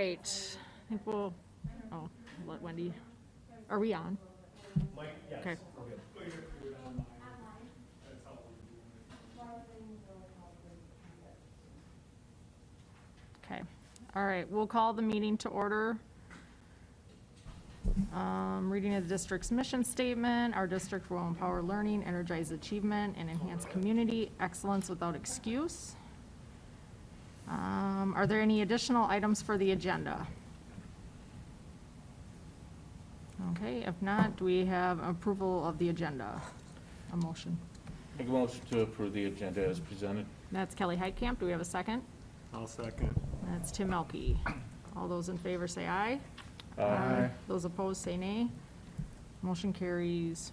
right, I think we'll, let Wendy, are we on? Mike, yes. Okay. We're good. Okay, all right, we'll call the meeting to order. Reading of the district's mission statement. Our district will empower learning, energize achievement, and enhance community excellence without excuse. Are there any additional items for the agenda? Okay, if not, do we have approval of the agenda? A motion. Make a motion to approve the agenda as presented. That's Kelly Heitkamp. Do we have a second? I'll second. That's Tim Melke. All those in favor say aye. Aye. Those opposed say nay. Motion carries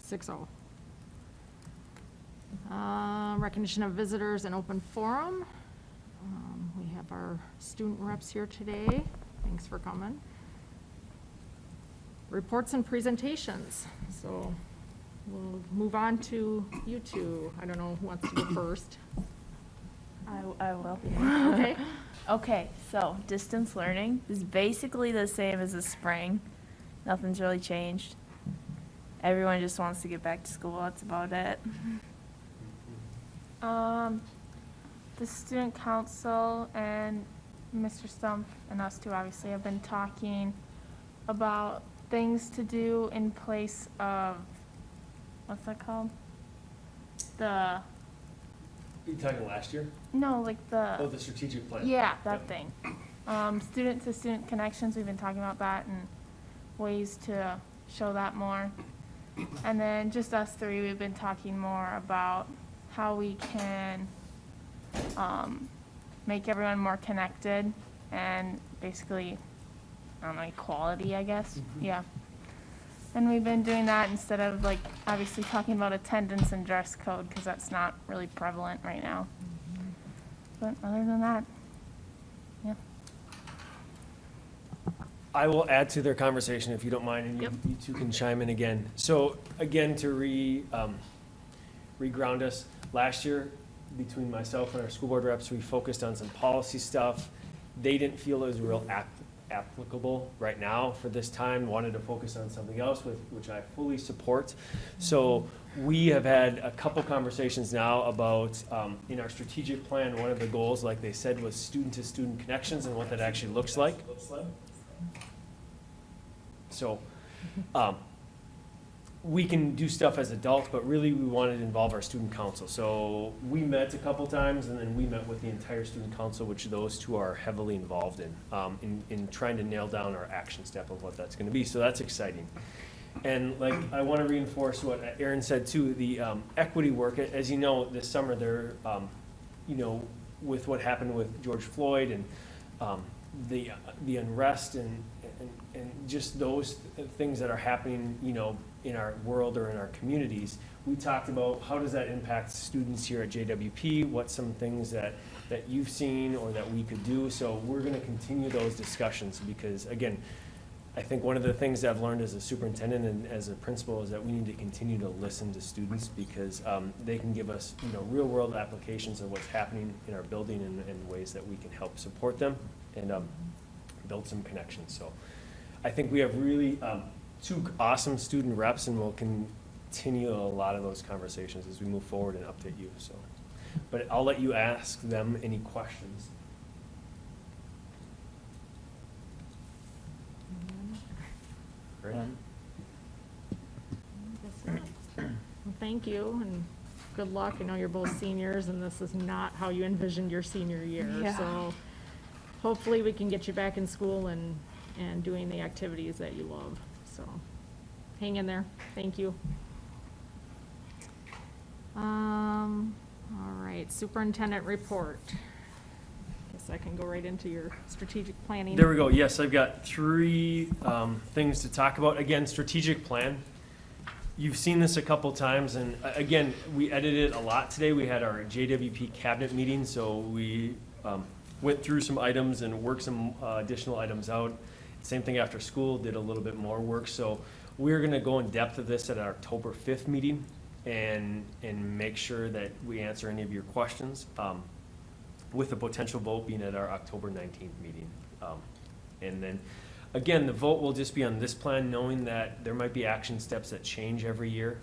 6-0. Recognition of visitors and open forum. We have our student reps here today. Thanks for coming. Reports and presentations. So we'll move on to you two. I don't know who wants to go first. I will. Okay. Okay, so distance learning is basically the same as the spring. Nothing's really changed. Everyone just wants to get back to school. That's about it. The student council and Mr. Stump and us two obviously have been talking about things to do in place of, what's that called? You talking last year? No, like Oh, the strategic plan. Yeah, that Yep. thing. Student-to-student connections, we've been talking about that and ways to show that more. And then just us three, we've been talking more about how we can make everyone more connected and basically, I don't know, equality, I guess. Yeah. And we've been doing that instead of like obviously talking about attendance and dress code because that's not really prevalent right now. But other than that, yeah. I will add to their conversation if you don't mind, and Yep. you two can chime in again. So again, to re-ground us, last year, between myself and our school board reps, we focused on some policy stuff. They didn't feel it was real applicable right now for this time, wanted to focus on something else, which I fully support. So we have had a couple conversations now about, in our strategic plan, one of the goals, like they said, was student-to-student connections and what that actually looks like. So, we can do stuff as adults, but really we wanted to involve our student council. So we met a couple times, and then we met with the entire student council, which those two are heavily involved in trying to nail down our action step of what that's gonna be. So that's exciting. And like, I wanna reinforce what Aaron said too, the equity work, as you know, this summer there, with what happened with George Floyd and the unrest and just those things that are happening, in our world or in our communities, we talked about how does that impact students here at JWP, what's some things that you've seen or that we could do. So we're gonna continue those discussions because, again, I think one of the things that I've learned as a superintendent and as a principal is that we need to continue to listen to students because they can give us, real world applications of what's happening in our building and ways that we can help support them and build some connections. So I think we have really two awesome student reps, and we'll continue a lot of those conversations as we move forward and update you. So, but I'll let you ask them any questions. Great. Well, thank you and good luck. I know you're both seniors and this is not how you envisioned your senior year. Yeah. So hopefully we can get you back in school and doing the activities that you love. So hang in there. Thank you. All right, superintendent report. Guess I can go right into your strategic planning. There we go. Yes, I've got three things to talk about. Again, strategic plan. You've seen this a couple times, and again, we edited a lot today. We had our JWP cabinet meeting, so we went through some items and worked some additional items out. Same thing after school, did a little bit more work. So we're going to go in depth of this at our October 5th meeting and make sure that we answer any of your questions with a potential vote being at our October 19th meeting. And then, again, the vote will just be on this plan, knowing that there might be action steps that change every year.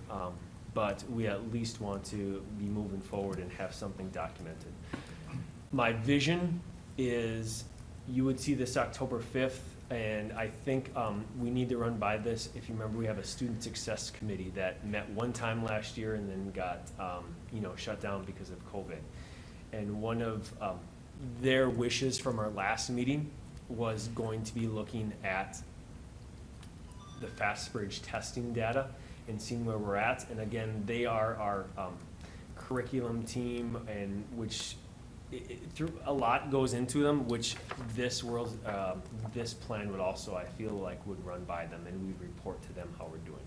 But we at least want to be moving forward and have something documented. My vision is you would see this October 5th, and I think we need to run by this. If you remember, we have a student success committee that met one time last year and then got shut down because of COVID. And one of their wishes from our last meeting was going to be looking at the FastBridge testing data and seeing where we're at. And again, they are our curriculum team, and which through a lot goes into them, which this plan would also, I feel like, would run by them, and we report to them how we're doing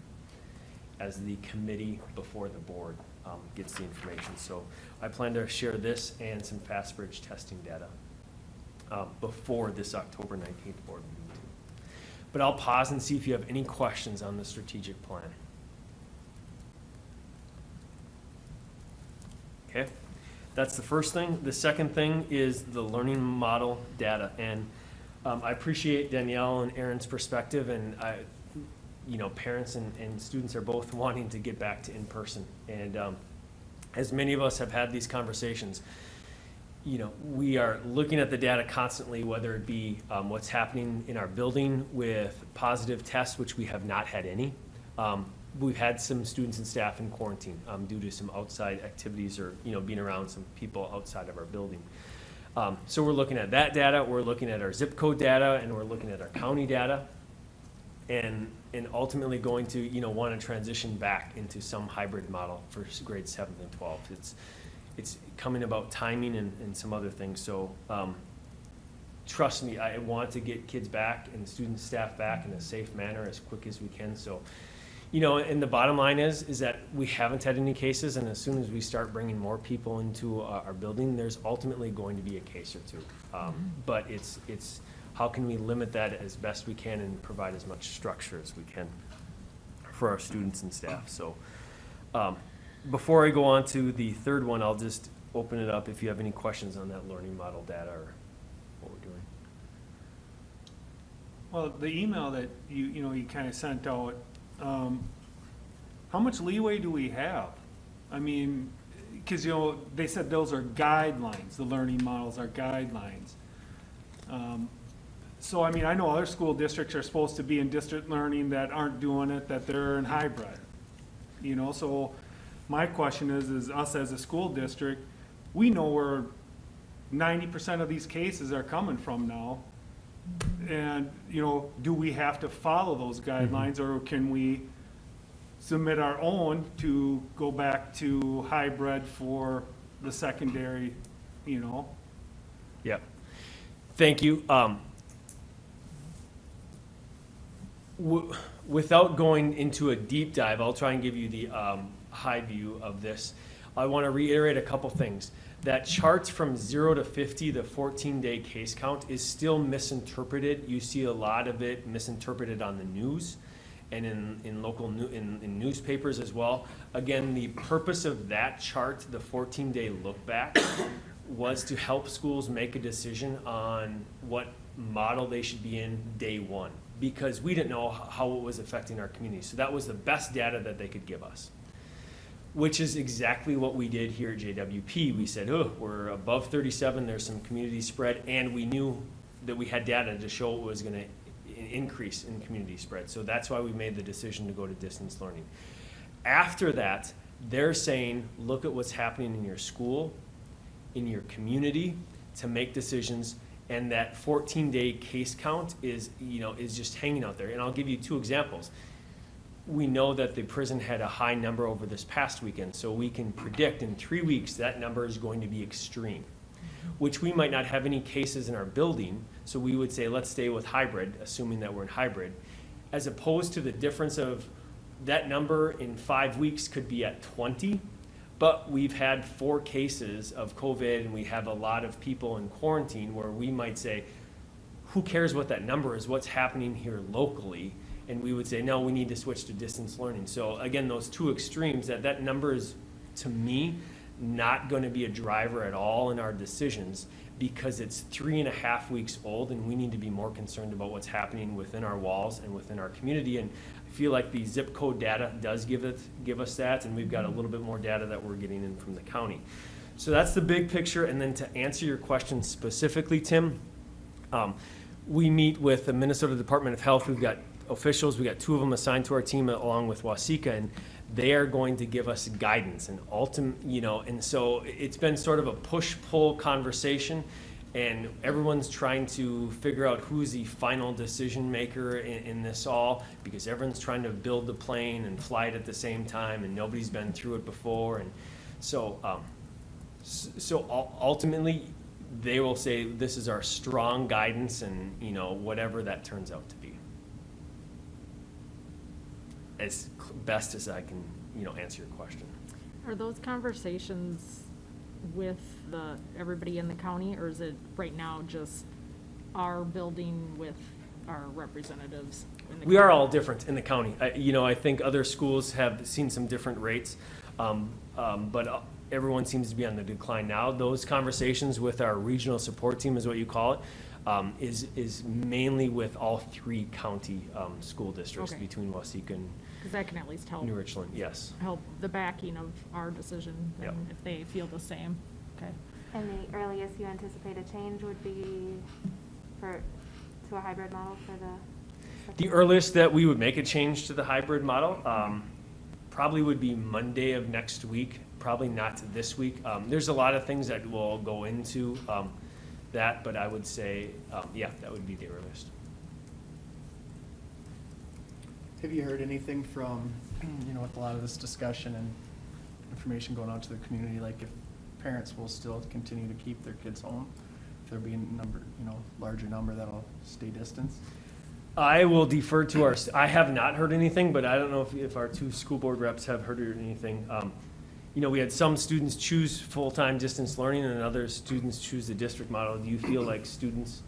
as the committee before the board gets the information. So I plan to share this and some FastBridge testing data before this October 19th board meeting too. But I'll pause and see if you have any questions on the strategic plan. Okay, that's the first thing. The second thing is the learning model data. And I appreciate Danielle and Aaron's perspective, and parents and students are both wanting to get back to in-person. And as many of us have had these conversations, we are looking at the data constantly, whether it be what's happening in our building with positive tests, which we have not had any. We've had some students and staff in quarantine due to some outside activities or, being around some people outside of our building. So we're looking at that data, we're looking at our zip code data, and we're looking at our county data, and ultimately going to, want to transition back into some hybrid model for grades 7th and 12th. It's coming about timing and some other things. So trust me, I want to get kids back and student staff back in a safe manner as quick as we can. So, and the bottom line is that we haven't had any cases, and as soon as we start bringing more people into our building, there's ultimately going to be a case or two. But it's how can we limit that as best we can and provide as much structure as we can for our students and staff. So before I go on to the third one, I'll just open it up if you have any questions on that learning model data or what we're doing. Well, the email that you kind of sent out, how much leeway do we have? I mean, because they said those are guidelines. The learning models are guidelines. So I mean, I know other school districts are supposed to be in district learning that aren't doing it, that they're in hybrid. So my question is us as a school district, we know where 90% of these cases are coming from now. And, do we have to follow those guidelines, or can we submit our own to go back to hybrid for the secondary, Yeah. Thank you. Without going into a deep dive, I'll try and give you the high view of this. I want to reiterate a couple things. That charts from 0 to 50, the 14-day case count, is still misinterpreted. You see a lot of it misinterpreted on the news and in local in newspapers as well. Again, the purpose of that chart, the 14-day look back, was to help schools make a decision on what model they should be in day one, because we didn't know how it was affecting our community. So that was the best data that they could give us, which is exactly what we did here at JWP. We said, we're above 37, there's some community spread, and we knew that we had data to show it was going to increase in community spread. So that's why we made the decision to go to distance learning. After that, they're saying, look at what's happening in your school, in your community, to make decisions. And that 14-day case count is just hanging out there. And I'll give you two examples. We know that the prison had a high number over this past weekend, so we can predict in 3 weeks that number is going to be extreme, which we might not have any cases in our building, so we would say let's stay with hybrid, assuming that we're in hybrid, as opposed to the difference of that number in 5 weeks could be at 20, but we've had 4 cases of COVID and we have a lot of people in quarantine where we might say, who cares what that number is, what's happening here locally? And we would say, no, we need to switch to distance learning. So again, those two extremes, that number is, to me, not going to be a driver at all in our decisions, because it's 3.5 weeks old, and we need to be more concerned about what's happening within our walls and within our community. And I feel like the zip code data does give us that, and we've got a little bit more data that we're getting in from the county. So that's the big picture. And then to answer your question specifically, Tim, we meet with the Minnesota Department of Health. We've got officials, we got 2 of them assigned to our team along with Wasika, and they are going to give us guidance and and so it's been sort of a push-pull conversation, and everyone's trying to figure out who's the final decision maker in this all, because everyone's trying to build the plane and fly it at the same time, and nobody's been through it before. And so ultimately they will say this is our strong guidance, and whatever that turns out to be, as best as I can, answer your question. Are those conversations with everybody in the county, or is it right now just our building with our representatives in the county? We are all different in the county. I think other schools have seen some different rates, but everyone seems to be on the decline now. Those conversations with our regional support team, is what you call it, is mainly with all 3 county school districts, Okay. between Wasika and Because that can at least help New Richland. Yes. the backing of our decision, Yep. and if they feel the same. Okay. And the earliest you anticipate a change would be to a hybrid model for The earliest that we would make a change to the hybrid model probably would be Monday of next week, probably not this week. There's a lot of things that will go into that, but I would say, that would be the earliest. Have you heard anything from, with a lot of this discussion and information going out to the community, like if parents will still continue to keep their kids home, if there be a larger number that'll stay distanced? I will defer to I have not heard anything, but I don't know if our 2 school board reps have heard anything. We had some students choose full-time distance learning and other students choose the district model. Do you feel like students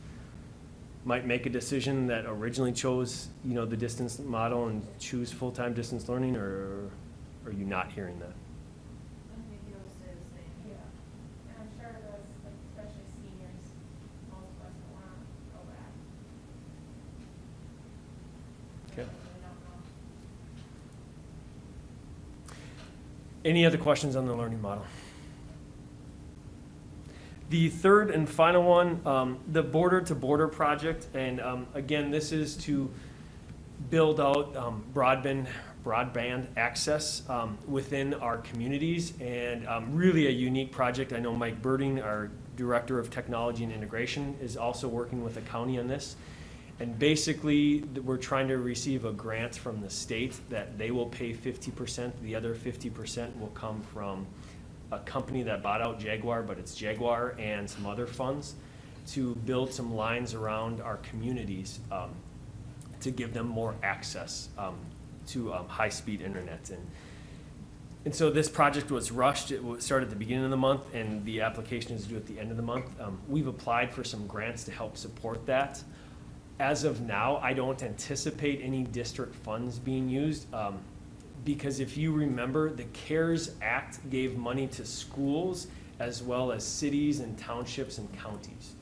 might make a decision that originally chose, the distance model and choose full-time distance learning, or are you not hearing that? I think it'll stay the same. Yeah. And I'm sure those, especially seniors, most of us don't want to go back. Okay. We don't know. Any other questions on the learning model? The third and final one, the Border to Border project, and again, this is to build out broadband access within our communities, and really a unique project. I know Mike Birding, our Director of Technology and Integration, is also working with the county on this. And basically, we're trying to receive a grant from the state that they will pay 50%. The other 50% will come from a company that bought out Jaguar, but it's Jaguar and some other funds, to build some lines around our communities to give them more access to high-speed internet. And so this project was rushed. It started at the beginning of the month, and the application is due at the end of the month. We've applied for some grants to help support that. As of now, I don't anticipate any district funds being used, because if you remember, the CARES Act gave money to schools as well as cities and townships and counties.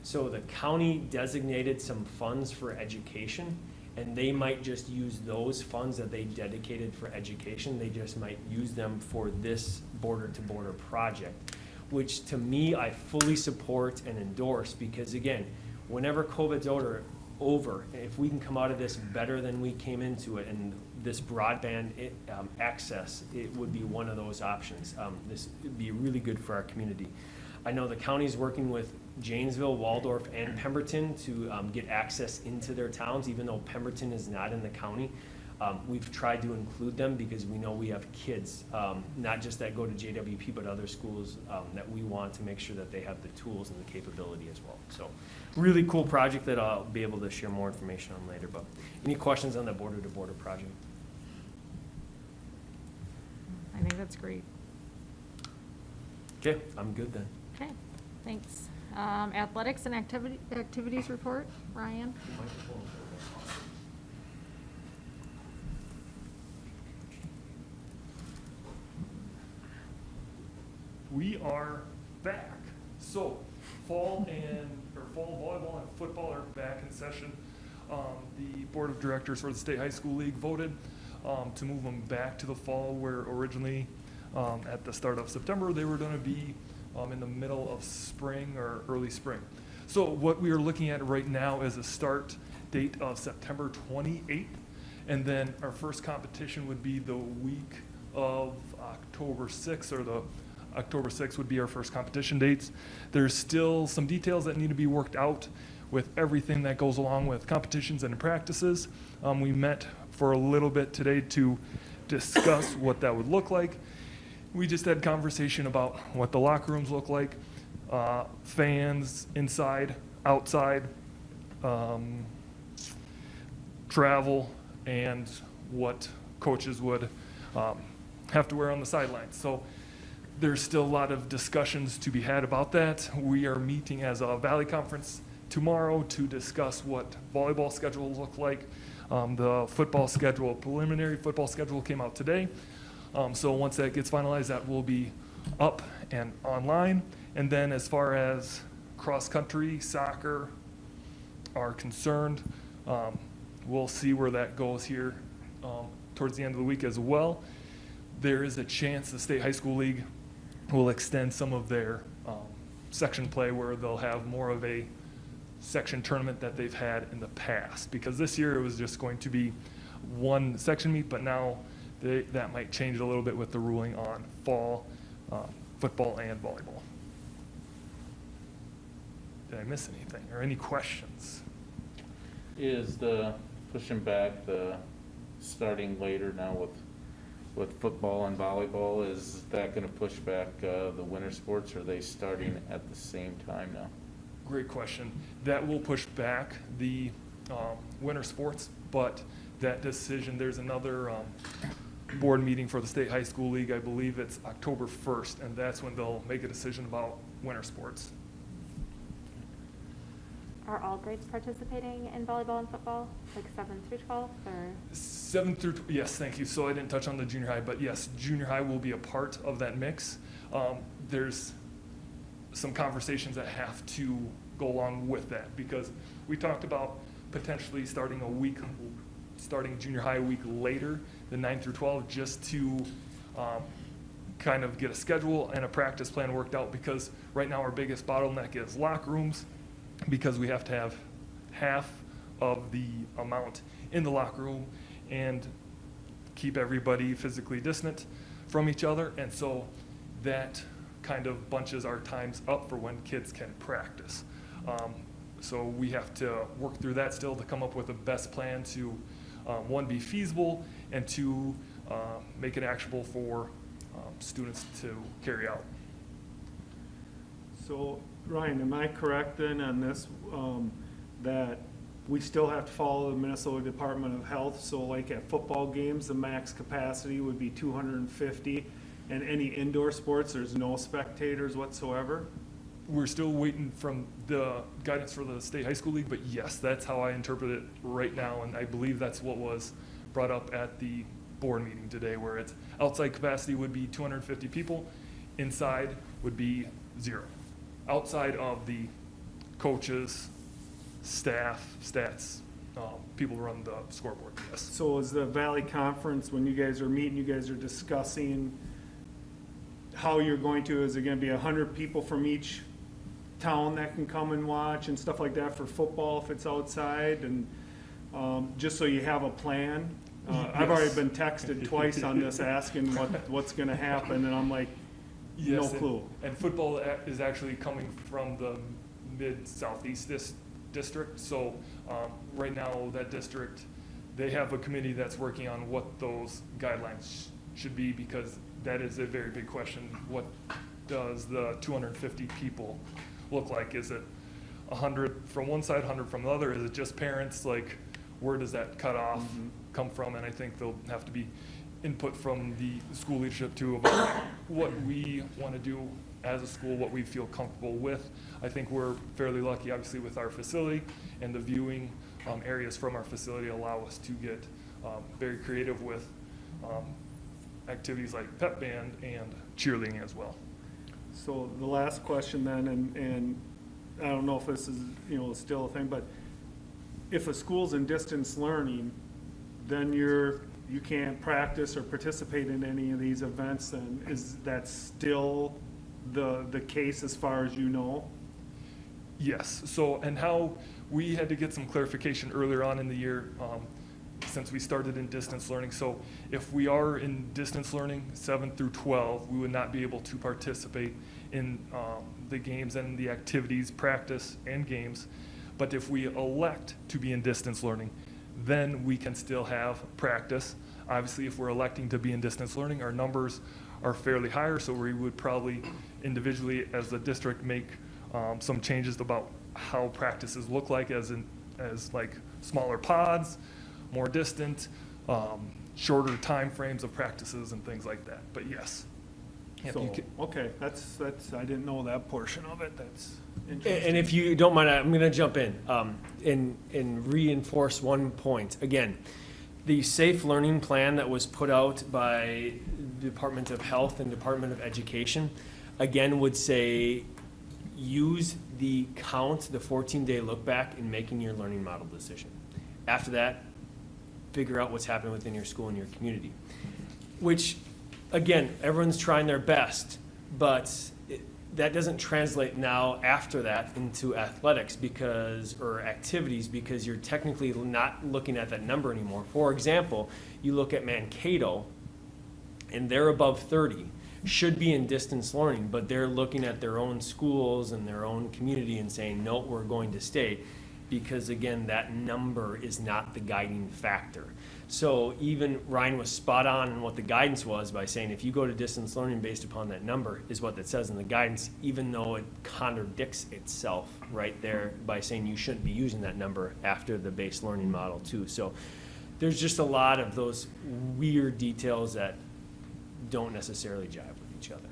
So the county designated some funds for education, and they might just use those funds that they dedicated for education. They just might use them for this border-to-border project, which to me, I fully support and endorse, because again, whenever COVID's over, if we can come out of this better than we came into it, and this broadband access, it would be one of those options. This would be really good for our community. I know the county's working with Janesville, Waldorf, and Pemberton to get access into their towns, even though Pemberton is not in the county. We've tried to include them because we know we have kids, not just that go to JWP, but other schools that we want to make sure that they have the tools and the capability as well. So really cool project that I'll be able to share more information on later. But any questions on the border-to-border project? I think that's great. Okay, I'm good then. Okay, thanks. Athletics and activities report, Ryan? We are back. So fall volleyball and football are back in session. The Board of Directors for the State High School League voted to move them back to the fall, where originally at the start of September, they were gonna be in the middle of spring or early spring. So what we are looking at right now is a start date of September 28th. And then our first competition would be the week of October 6th, or the October 6th would be our first competition dates. There's still some details that need to be worked out with everything that goes along with competitions and practices. We met for a little bit today to discuss what that would look like. We just had conversation about what the locker rooms look like, fans inside, outside, travel, and what coaches would have to wear on the sidelines. So there's still a lot of discussions to be had about that. We are meeting as a Valley Conference tomorrow to discuss what volleyball schedule will look like. The football schedule, preliminary football schedule came out today. So once that gets finalized, that will be up and online. And then as far as cross-country, soccer are concerned, we'll see where that goes here towards the end of the week as well. There is a chance the State High School League will extend some of their section play, where they'll have more of a section tournament that they've had in the past. Because this year it was just going to be one section meet, but now that might change a little bit with the ruling on fall football and volleyball. Did I miss anything, or any questions? Is the pushing back the starting later now with football and volleyball, is that gonna push back the winter sports, or are they starting at the same time now? Great question. That will push back the winter sports, but that decision, there's another board meeting for the State High School League. I believe it's October 1st, and that's when they'll make a decision about winter sports. Are all grades participating in volleyball and football, like 7th through 12th, or? 7th through, yes, thank you. So I didn't touch on the junior high, but yes, junior high will be a part of that mix. There's some conversations that have to go along with that, because we talked about potentially starting junior high a week later than 9 through 12, just to kind of get a schedule and a practice plan worked out, because right now our biggest bottleneck is locker rooms, because we have to have half of the amount in the locker room and keep everybody physically distant from each other. And so that kind of bunches our times up for when kids can practice. So we have to work through that still to come up with the best plan to, one, be feasible, and two, make it actionable for students to carry out. So, Ryan, am I correct then on this, that we still have to follow the Minnesota Department of Health? So like at football games, the max capacity would be 250, and any indoor sports, there's no spectators whatsoever? We're still waiting from the guidance for the State High School League, but yes, that's how I interpret it right now, and I believe that's what was brought up at the board meeting today, where it's outside capacity would be 250 people, inside would be 0. Outside of the coaches, staff, stats, people who run the scoreboard, yes. So is the Valley Conference, when you guys are meeting, you guys are discussing how you're going to, is it gonna be 100 people from each town that can come and watch and stuff like that for football if it's outside, and just so you have a plan? I've already been texted twice on this asking what's gonna happen, and I'm like, no Yes, clue. And football is actually coming from the mid-southeast district. So right now, that district, they have a committee that's working on what those guidelines should be, because that is a very big question. What does the 250 people look like? Is it 100 from one side, 100 from the other? Is it just parents? Like, where does that cutoff come from? And I think there'll have to be input from the school leadership too about what we want to do as a school, what we feel comfortable with. I think we're fairly lucky, obviously, with our facility, and the viewing areas from our facility allow us to get very creative with activities like pep band and cheerleading as well. So the last question then, and I don't know if this is, still a thing, but if a school's in distance learning, then you can't practice or participate in any of these events, and is that still the case as far as you know? Yes, so, and how, we had to get some clarification earlier on in the year, since we started in distance learning. So if we are in distance learning, 7 through 12, we would not be able to participate in the games and the activities, practice and games. But if we elect to be in distance learning, then we can still have practice. Obviously, if we're electing to be in distance learning, our numbers are fairly higher, so we would probably individually, as a district, make some changes about how practices look like, as like smaller pods, more distant, shorter time frames of practices and things like that. But yes. If So, you ca- okay, that's, I didn't know that portion of it, that's interesting. And if you don't mind, I'm gonna jump in, and reinforce one point. Again, the safe learning plan that was put out by Department of Health and Department of Education, again, would say, use the 14-day look back in making your learning model decision. After that, figure out what's happening within your school and your community. Which, again, everyone's trying their best, but that doesn't translate now after that into athletics or activities, because you're technically not looking at that number anymore. For example, you look at Mankato, and they're above 30, should be in distance learning, but they're looking at their own schools and their own community and saying, no, we're going to stay. Because again, that number is not the guiding factor. So even Ryan was spot on in what the guidance was by saying, if you go to distance learning based upon that number, is what that says in the guidance, even though it contradicts itself right there by saying you shouldn't be using that number after the base learning model too. So there's just a lot of those weird details that don't necessarily jive with each other.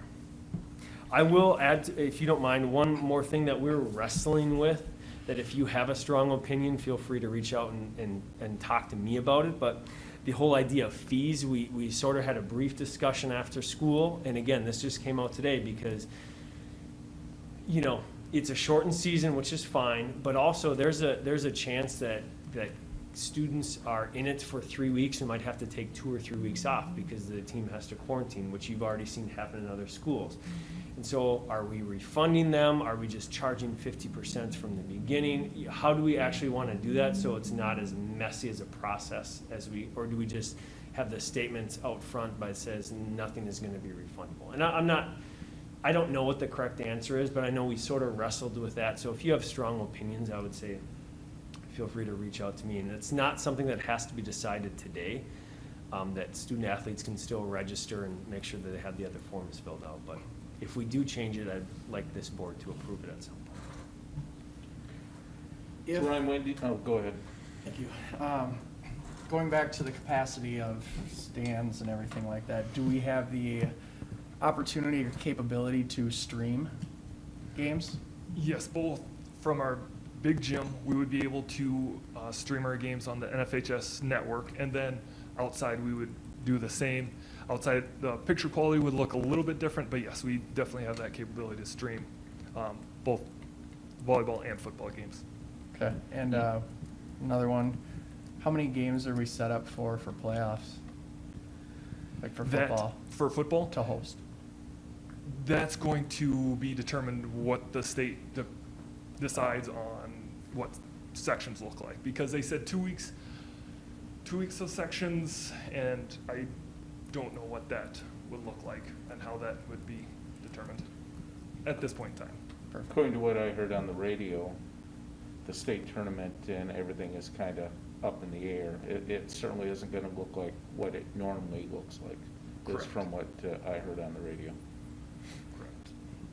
I will add, if you don't mind, one more thing that we're wrestling with, that if you have a strong opinion, feel free to reach out and talk to me about it. But the whole idea of fees, we sort of had a brief discussion after school. And again, this just came out today because, it's a shortened season, which is fine. But also there's a chance that students are in it for 3 weeks and might have to take 2 or 3 weeks off because the team has to quarantine, which you've already seen happen in other schools. And so are we refunding them? Are we just charging 50% from the beginning? How do we actually want to do that so it's not as messy as a process or do we just have the statements out front that says nothing is going to be refundable? And I don't know what the correct answer is, but I know we sort of wrestled with that. So if you have strong opinions, I would say feel free to reach out to me. And it's not something that has to be decided today, that student athletes can still register and make sure that they have the other forms filled out. But if we do change it, I'd like this board to approve it at some point. So Ryan, Wendy, go ahead. Thank you. Going back to the capacity of stands and everything like that, do we have the opportunity or capability to stream games? Yes, both from our big gym, we would be able to stream our games on the NFHS network, and then outside we would do the same. Outside, the picture quality would look a little bit different, but yes, we definitely have that capability to stream both volleyball and football games. Okay, and another one, how many games are we set up for playoffs? Like for football, For football, to host? that's going to be determined what the state decides on what sections look like, because they said 2 weeks of sections, and I don't know what that would look like and how that would be determined at this point in time. Perfect. According to what I heard on the radio, the state tournament and everything is kind of up in the air. It certainly isn't going to look like what it normally looks like, is Correct. from what I heard on the radio. Correct.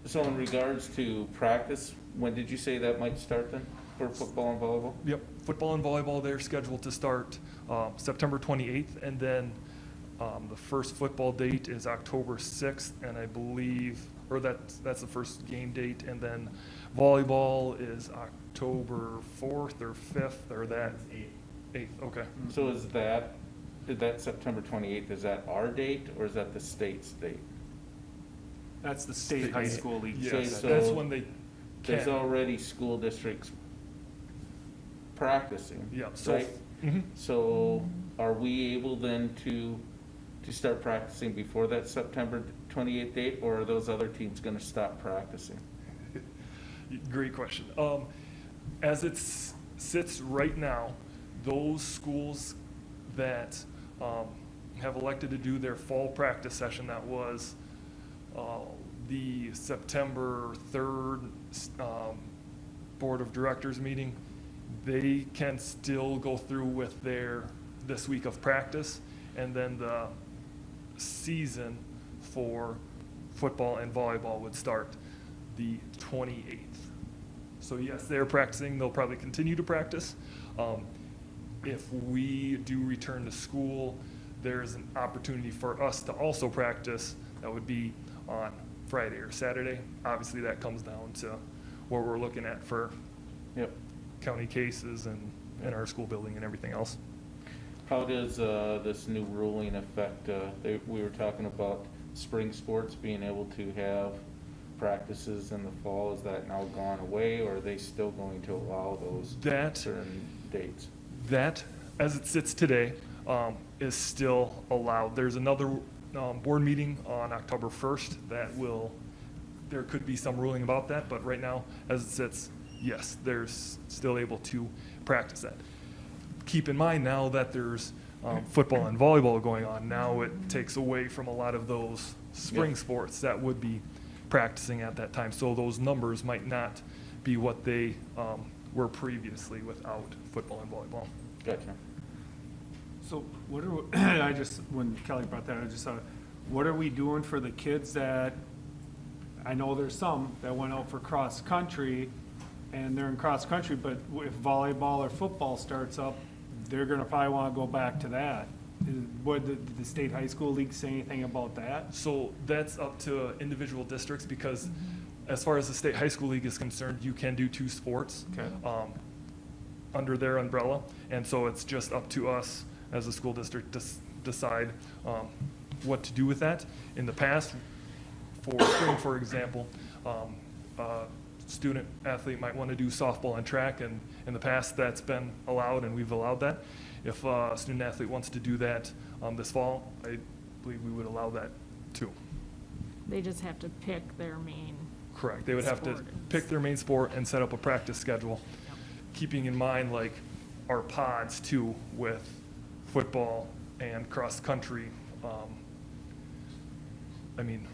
So in regards to practice, when did you say that might start then, for football and volleyball? Yep, football and volleyball, they're scheduled to start September 28th, and then the first football date is October 6th, and I believe, or that's the first game date, and then volleyball is October 4th or 5th, or that? 8th, okay. So is that September 28th, is that our date, or is that the state's date? That's the state high school league. Yes, So- that's when they there's Can. already school districts practicing. Yeah, so, Right? mhm. So are we able then to start practicing before that September 28th date, or are those other teams gonna stop practicing? Great question. As it sits right now, those schools that have elected to do their fall practice session, that was the September 3rd Board of Directors meeting, they can still go through with their, this week of practice, and then the season for football and volleyball would start the 28th. So yes, they're practicing, they'll probably continue to practice. If we do return to school, there's an opportunity for us to also practice. That would be on Friday or Saturday. Obviously, that comes down to what we're looking at for Yep. county cases and our school building and everything else. How does this new ruling affect, we were talking about spring sports being able to have practices in the fall. Is that now gone away, or are they still going to allow those That, certain dates? that, as it sits today, is still allowed. There's another board meeting on October 1st that will, there could be some ruling about that, but right now, as it sits, yes, there's still able to practice that. Keep in mind now that there's football and volleyball going on, now it takes away from a lot of those spring Yep. sports that would be practicing at that time. So those numbers might not be what they were previously without football and volleyball. Gotcha. So what are, I just, when Kelly brought that, I just thought, what are we doing for the kids that, I know there's some that went out for cross-country, and they're in cross-country, but if volleyball or football starts up, they're gonna probably wanna go back to that. Did the state high school league say anything about that? So that's up to individual districts, because as far as the state high school league is concerned, you can do two sports Okay. under their umbrella. And so it's just up to us as a school district to decide what to do with that. In the past, for spring, for example, a student athlete might want to do softball and track, and in the past, that's been allowed, and we've allowed that. If a student athlete wants to do that this fall, I believe we would allow that too. They just have to pick their main. Correct. They would have to Sport. pick their main sport and set up a practice schedule, keeping in mind like our pods too with football and cross-country. I mean,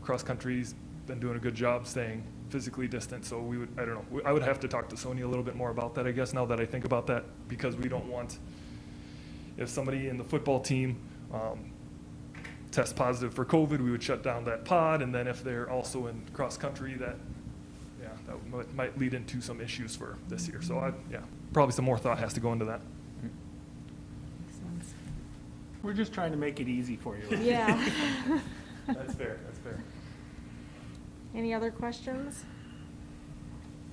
cross-country's been doing a good job staying physically distant, so we would, I don't know, I would have to talk to Sonia a little bit more about that, I guess, now that I think about that, because we don't want, if somebody in the football team tests positive for COVID, we would shut down that pod, and then if they're also in cross-country, that, yeah, that might lead into some issues for this year. So probably some more thought has to go into that. Makes sense. We're just trying to make it easy for you. Yeah. That's fair, that's fair. Any other questions?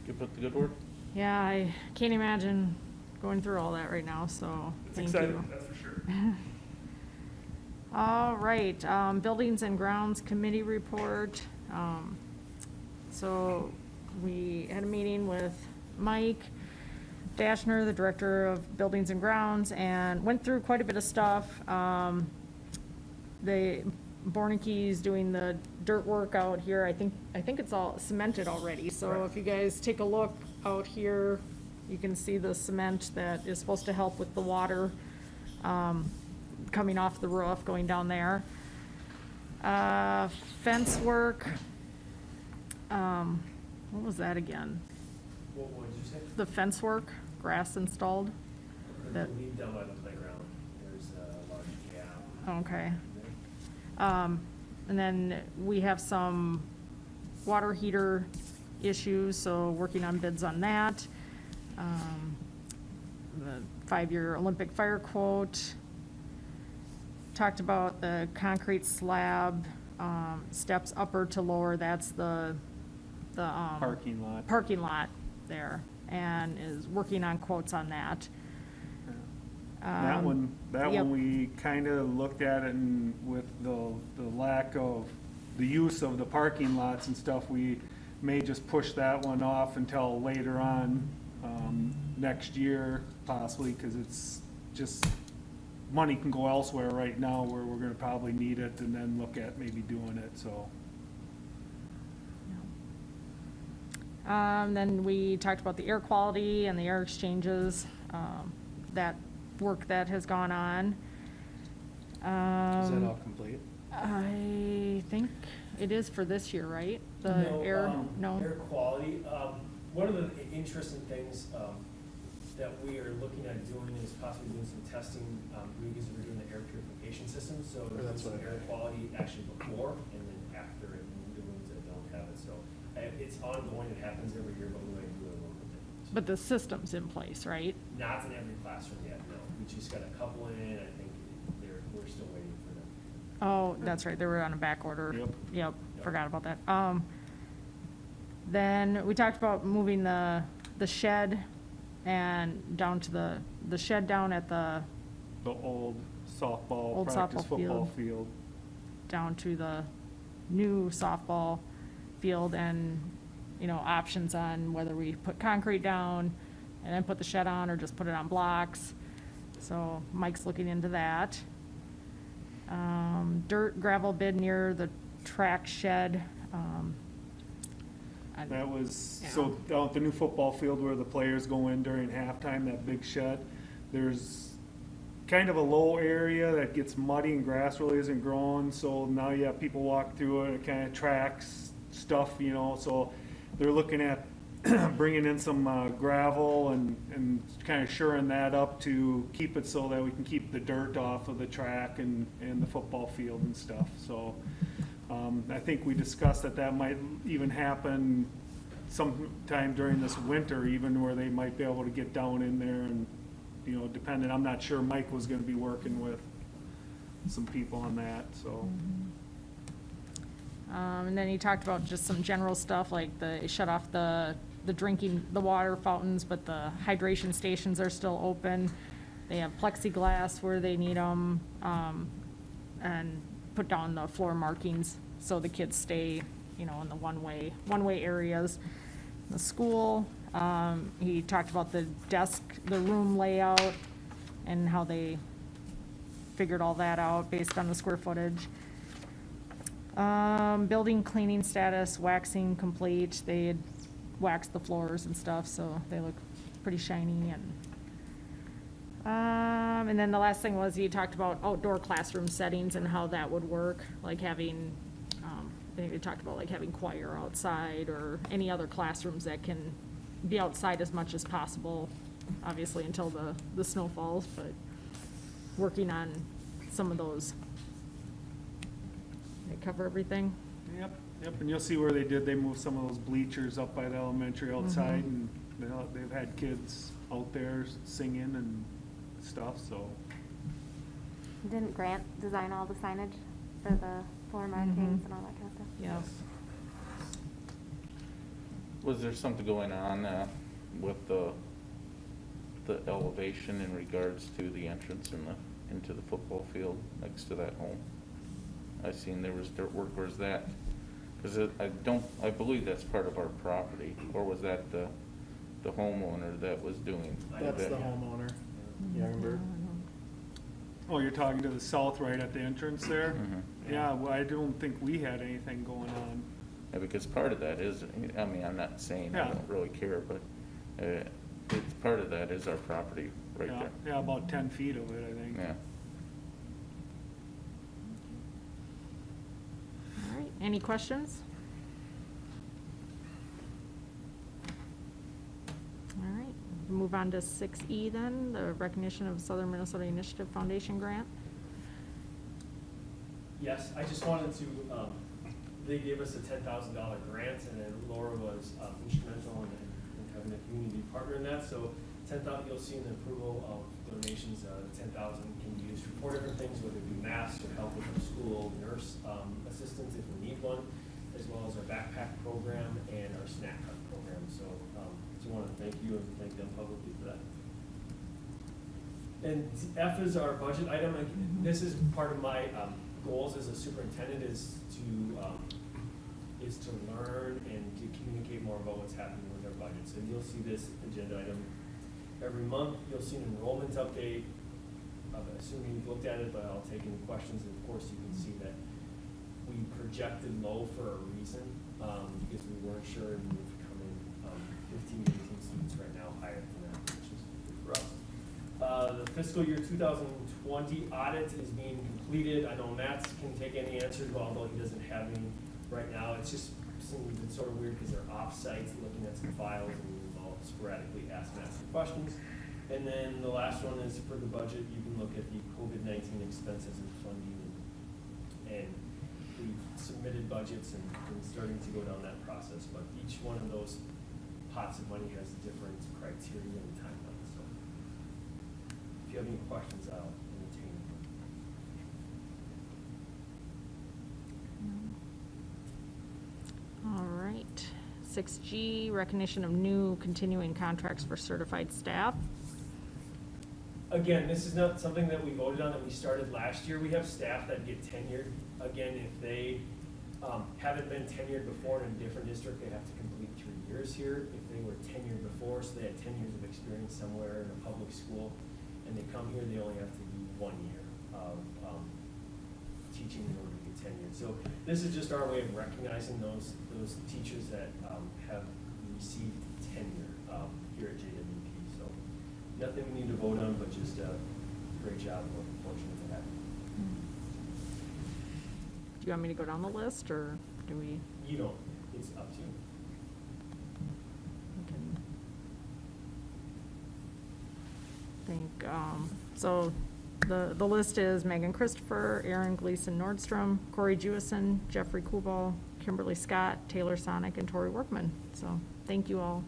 You put the good word? Yeah, I can't imagine going through all that right now, so It's thank exciting, you. that's for sure. All right, Buildings and Grounds Committee report. So we had a meeting with Mike Dashner, the Director of Buildings and Grounds, and went through quite a bit of stuff. Bornicke's doing the dirt work out here. I think it's all cemented already. So if you guys take a look out here, you can see the cement that is supposed to help with the water coming off the roof, going down there. Fence work. What was that again? What would you say? The fence work, grass installed? I That- believe down by the playground, there's a large gap. Okay. And then we have some water heater issues, so working on bids on that. The 5-year Olympic fire quote. Talked about the concrete slab, steps upper to lower, that's the Parking lot. parking lot there, and is working on quotes on that. That one, yep. we kind of looked at it, and with the lack of the use of the parking lots and stuff, we may just push that one off until later on, next year possibly, because it's just, money can go elsewhere right now where we're gonna probably need it, and then look at maybe doing it, so. Then we talked about the air quality and the air exchanges, that work that has gone on. Is that all complete? I think it is for this year, right? The air, no? Air quality, one of the interesting things, that we are looking at doing is possibly doing some testing, because we're doing the air purification system, so Or that's there's some what I air heard. quality actually before and then after, and then the rooms that don't have it, so it's ongoing, it happens every year, but we might do it a little bit. But the system's in place, right? Not in every classroom yet, no, we just got a couple in, I think we're still waiting for them. Oh, that's right, they were on a back order. Yep. Yep, forgot about that. Then we talked about moving the shed and down to the shed down at the, The old softball, Old practice softball football field. field. down to the new softball field and, you know, options on whether we put concrete down and then put the shed on or just put it on blocks. So Mike's looking into that. Dirt gravel bid near the track shed. That was, so down at the new football field where the players go in during halftime, that big shed, there's kind of a low area that gets muddy and grass really isn't growing, so now you have people walk through it, it kind of tracks stuff, you know, so they're looking at bringing in some gravel and kind of shoring that up to keep it so that we can keep the dirt off of the track and the football field and stuff, so. I think we discussed that might even happen sometime during this winter, even where they might be able to get down in there and, you know, depending, I'm not sure Mike was gonna be working with some people on that, so. And then he talked about just some general stuff, like shut off the drinking, the water fountains, but the hydration stations are still open. They have plexiglass where they need them, and put down the floor markings so the kids stay, you know, in the one-way areas. The school, he talked about the room layout and how they figured all that out based on the square footage. Building cleaning status, waxing complete. They had waxed the floors and stuff, so they look pretty shiny. And then the last thing was he talked about outdoor classroom settings and how that would work, like having, I think we talked about like having choir outside or any other classrooms that can be outside as much as possible, obviously until the snow falls, but working on some of those. They cover everything? Yep, and you'll see where they moved some of those bleachers up by the elementary outside, and they've had kids out there singing and stuff, so. Didn't Grant design all the signage for the floor markings and all that kind of stuff? Yeah. Was there something going on with the elevation in regards to the entrance into the football field next to that home? I seen there was dirt work, where's that? Because I believe that's part of our property, or was that the homeowner that was doing? That's that? the homeowner. Yeah, remember? Oh, you're talking to the south right at the entrance there? Mhm. Yeah, well, I don't think we had anything going on. Yeah, because part of that is, I mean, I'm not saying I Yeah. don't really care, but it's part of that is our property right Yeah, there. yeah, about 10 feet of it, I think. Yeah. All right, any questions? All right, move on to 6E then, the recognition of Southern Minnesota Initiative Foundation grant. Yes, I just wanted to, they gave us a $10,000 grant, and then Laura was instrumental in having a community partner in that, so 10,000, you'll see in the approval of donations, the 10,000 can be used for 4 different things, whether it be masks or help with our school nurse assistance if we need one, as well as our backpack program and our snack cart program, so I want to thank you and thank them publicly for that. And F is our budget item, and this is part of my goals as a superintendent is to learn and to communicate what's happening with our budget. So you'll see this agenda item every month. You'll see an enrollment update. I'm assuming you've looked at it, but I'll take any questions. And of course, you can see that we projected low for a reason, because we weren't sure, and we've come in 15 to 18 students right now higher than that, which is good for us. The fiscal year 2020 audit is being completed. I know Matt can take any answers, although he doesn't have any right now. It's just it's sort of weird because they're off-site looking at some files, and we'll sporadically ask Matt some questions. And then the last one is for the budget. You can look at the COVID-19 expenses and funding, and we've submitted budgets and starting to go down that process. But each one of those pots of money has different criteria and timelines. So if you have any questions, I'll entertain them. All right. 6G, recognition of new continuing contracts for certified staff. Again, this is not something that we voted on, that we started last year. We have staff that get tenured. Again, if they haven't been tenured before in a different district, they have to complete 3 years here. If they were tenured before, so they had 10 years of experience somewhere in a public school, and they come here, they only have to do 1 year of teaching in order to get tenured. So this is just our way of recognizing those teachers that have received tenure here at JWP. So nothing we need to vote on, but just a great job. We're fortunate to have you. Do you want me to go down the list, or do we? You don't. It's up to you. Think, so the list is Megan Christopher, Aaron Gleason Nordstrom, Corey Jewison, Jeffrey Kubal, Kimberly Scott, Taylor Sonic, and Tori Workman. So thank you all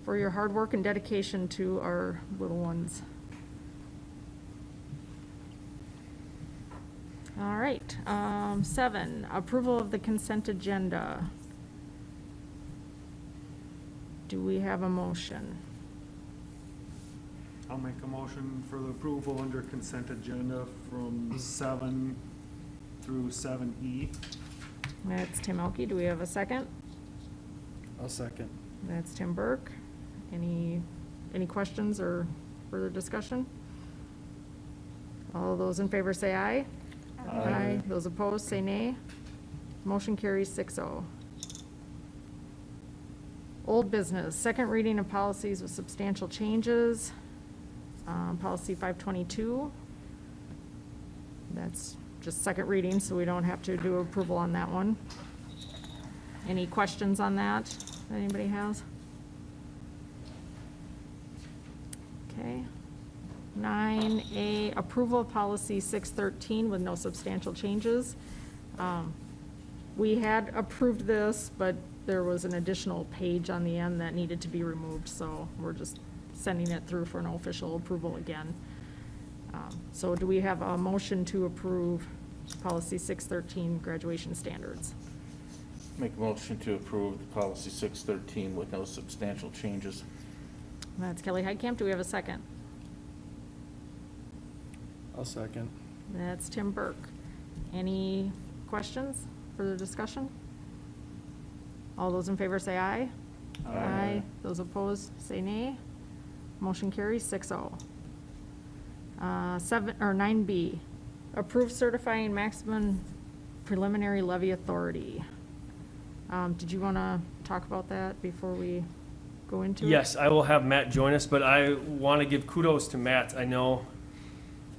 for your hard work and dedication to our little ones. All right, 7, approval of the consent agenda. Do we have a motion? I'll make a motion for the approval under consent agenda from 7 through 7E. That's Tim Elke. Do we have a second? I'll second. That's Tim Burke. Any questions or further discussion? All those in favor say aye. Aye. Those opposed say nay. Motion carries 6-0. Old business, second reading of policies with substantial changes. Policy 522. That's just second reading, so we don't have to do approval on that one. Any questions on that anybody has? Okay. 9A, approval of policy 613 with no substantial changes. We had approved this, but there was an additional page on the end that needed to be removed, so we're just sending it through for an official approval again. So do we have a motion to approve policy 613, graduation standards? Make a motion to approve the policy 613 with no substantial changes. That's Kelly Heitkamp. Do we have a second? I'll second. That's Tim Burke. Any questions, further discussion? All those in favor say aye. Aye. Those opposed say nay. Motion carries 6-0. 9B, approve certifying maximum preliminary levy authority. Did you want to talk about that before we go into it? Yes, I will have Matt join us, but I want to give kudos to Matt. I know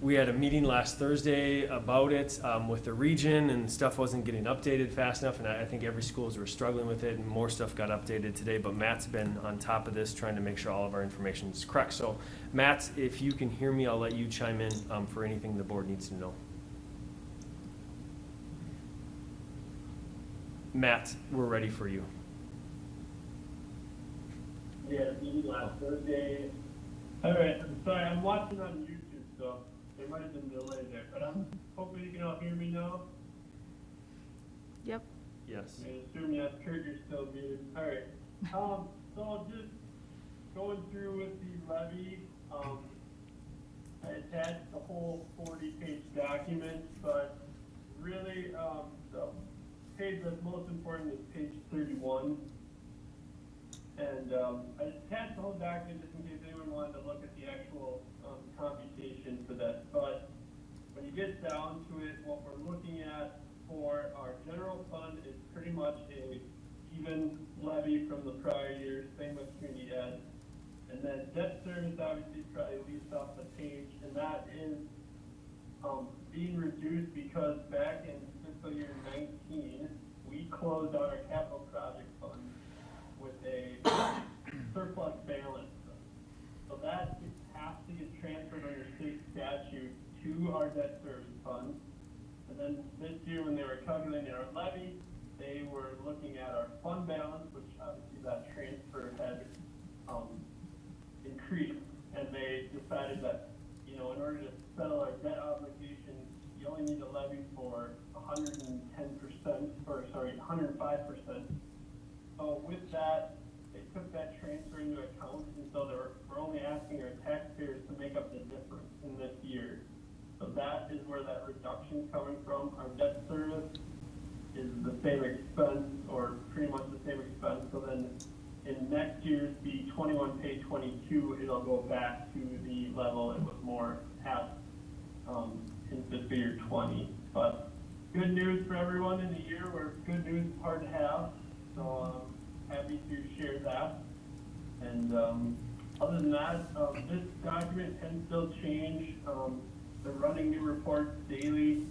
we had a meeting last Thursday about it with the region, and stuff wasn't getting updated fast enough, and I think every schools were struggling with it, and more stuff got updated today, but Matt's been on top of this, trying to make sure all of our information is correct. So Matt, if you can hear me, I'll let you chime in for anything the board needs to know. Matt, we're ready for you. Yeah, meeting last Thursday. All right, I'm sorry, I'm watching on YouTube, so there might have been a delay there, but I'm hoping you can all hear me now. Yep. Yes. I assume, yes, Kurt, you're still muted. All right. So just going through with the levy, I attached the whole 40-page document, but really, the page that's most important is page 31. And, I attached the whole document just in case anyone wanted to look at the actual, computation for this. But when you get down to it, what we're looking at for our general fund is pretty much a even levy from the prior year, same with community ed. And then debt service obviously probably leaves off the page, and that is, being reduced because back in fiscal year 19, we closed out our capital project fund with a surplus balance. So that has to get transferred under state statute to our debt service fund. And then this year, when they were calculating our levy, they were looking at our fund balance, which obviously that transfer had increased, and they decided that, you know, in order to settle our debt obligation, you only need to levy for 110%, or sorry, 105%. So with that, they took that transfer into account, and so we're only asking our taxpayers to make up the difference in this year. So that is where that reduction is coming from. Our debt service is the same expense, or pretty much the same expense. So then in next year's B21 pay 22, it'll go back to the level it was more at in fiscal year 20. But good news for everyone in the year where good news is hard to have. So I'm happy to share that. And other than that, this document can still change. They're running new reports daily,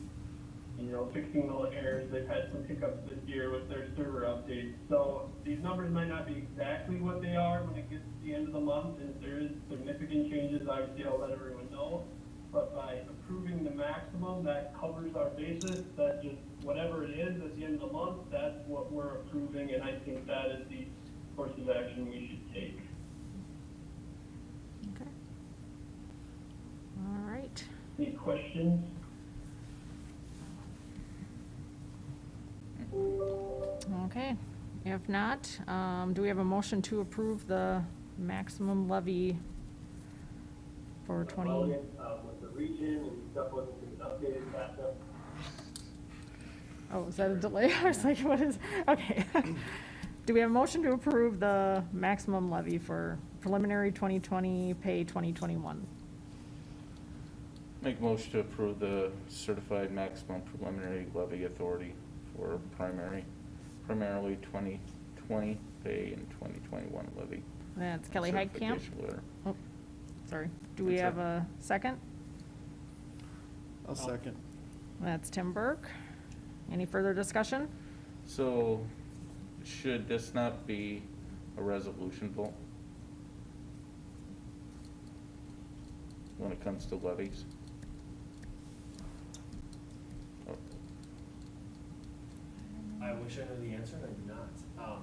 you know, fixing little errors. They've had some hiccups this year with their server updates. So these numbers might not be exactly what they are when it gets to the end of the month. And if there is significant changes, obviously I'll let everyone know. But by approving the maximum, that covers our basis. That just, whatever it is at the end of the month, that's what we're approving. And I think that is the course of action we should take. Okay. All right. Any questions? Okay. If not, do we have a motion to approve the maximum levy for 20? With the region and stuff wasn't updated, backed up. Oh, is that a delay? I was like, what is, okay. Do we have a motion to approve the maximum levy for preliminary 2020 pay 2021? Make a motion to approve the certified maximum preliminary levy authority for primarily 2020 pay and 2021 levy. That's Kelly Heitkamp. Certification letter. Oh, sorry. Do we That's have it. a second? I'll second. That's Tim Burke. Any further discussion? So, should this not be a resolution vote when it comes to levies? Oh, I wish I knew the answer, and I do not.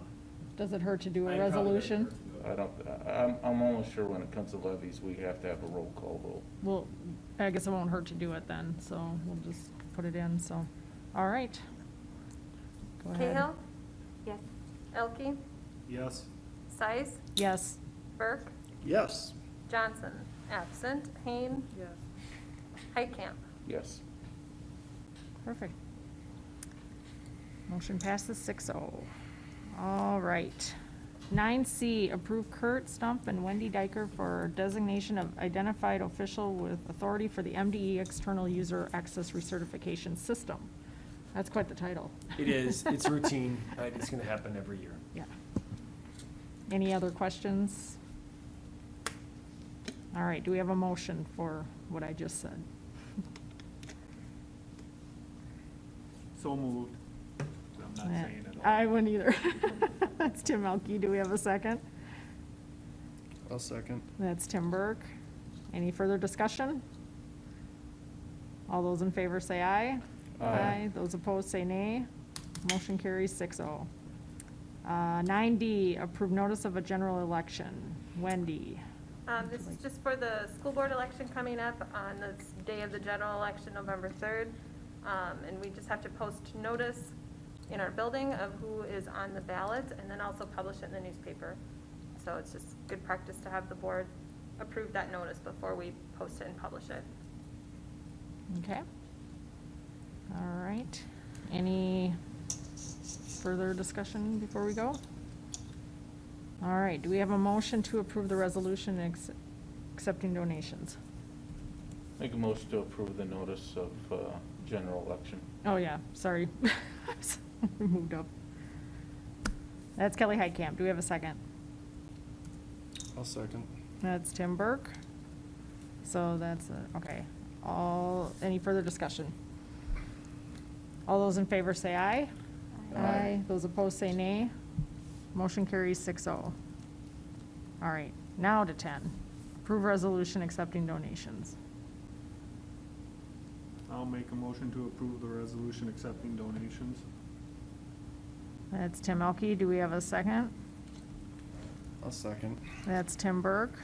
Does it hurt to do a I probably resolution? don't hurt to do it. I'm almost sure when it comes to levies, we have to have a roll call vote. Well, I guess it won't hurt to do it then, so we'll just put it in, so. All right. Go ahead. Cahill, Yes. Elke, Yes. Size, Yes. Burke, Yes. Johnson, absent, Hain. Yes. Heitkamp. Yes. Perfect. Motion passes 6-0. All right. 9C, approve Kurt Stump and Wendy Diker for designation of identified official with authority for the MDE External User Access Recertification System. That's quite the title. It is, it's routine, it's gonna happen every year. Yeah. Any other questions? All right, do we have a motion for what I just said? So moved. I'm not saying it all. I wouldn't either. That's Tim Elke. Do we have a second? I'll second. That's Tim Burke. Any further discussion? All those in favor say aye. Aye. Those opposed say nay. Motion carries 6-0. 9D, approve notice of a general election. Wendy. This is just for the school board election coming up on the day of the general election, November 3rd. And we just have to post notice in our building of who is on the ballot and then also publish it in the newspaper. So it's just good practice to have the board approve that notice before we post it and publish it. Okay. All right. Any further discussion before we go? All right, do we have a motion to approve the resolution accepting donations? Make a motion to approve the notice of general election. Oh, yeah, sorry. Moved up. That's Kelly Heitkamp. Do we have a second? I'll second. That's Tim Burke. So that's, okay. Any further discussion? All those in favor say aye. Aye. Those opposed say nay. Motion carries 6-0. All right, now to 10. Approve resolution accepting donations. I'll make a motion to approve the resolution accepting donations. That's Tim Elke. Do we have a second? I'll second. That's Tim Burke.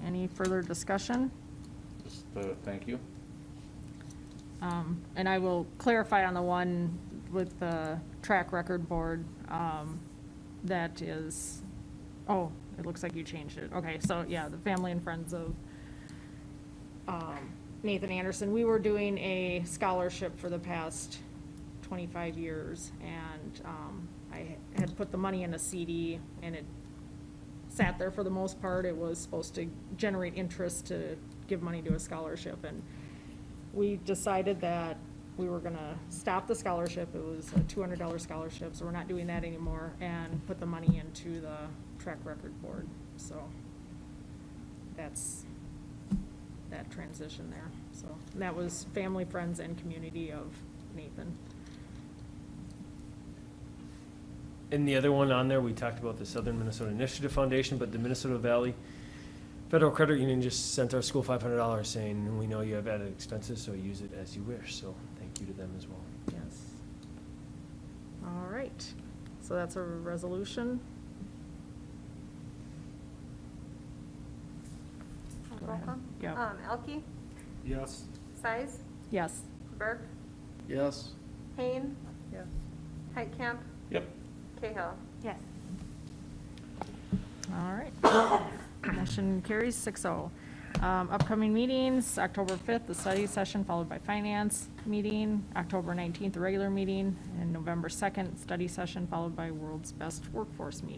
Any further discussion? Just thank you. And I will clarify on the one with the track record board, that is, oh, it looks like you changed it. Okay, so yeah, the family and friends of Nathan Anderson. We were doing a scholarship for the past 25 years, and I had put the money in a CD, and it sat there for the most part. It was supposed to generate interest to give money to a scholarship, and we decided that we were gonna stop the scholarship. It was a $200 scholarship, so we're not doing that anymore, and put the money into the track record board. So that's that transition there. So that was family, friends, and community of Nathan. And the other one on there, we talked about the Southern Minnesota Initiative Foundation, but the Minnesota Valley Federal Credit Union just sent our school $500 saying, we know you have added expenses, so use it as you wish. So thank you to them as well. Yes. All right, so that's a resolution. Go Roll ahead. call? Yep. Elke, Yes. Size, Yes. Burke, Yes. Payne, Yes. Heitkamp, Yep. Cahill. Yes. All right. Motion carries 6-0. Upcoming meetings, October 5th, the study session followed by finance meeting, October 19th, the regular meeting, and November 2nd, study session followed by world's best workforce meeting.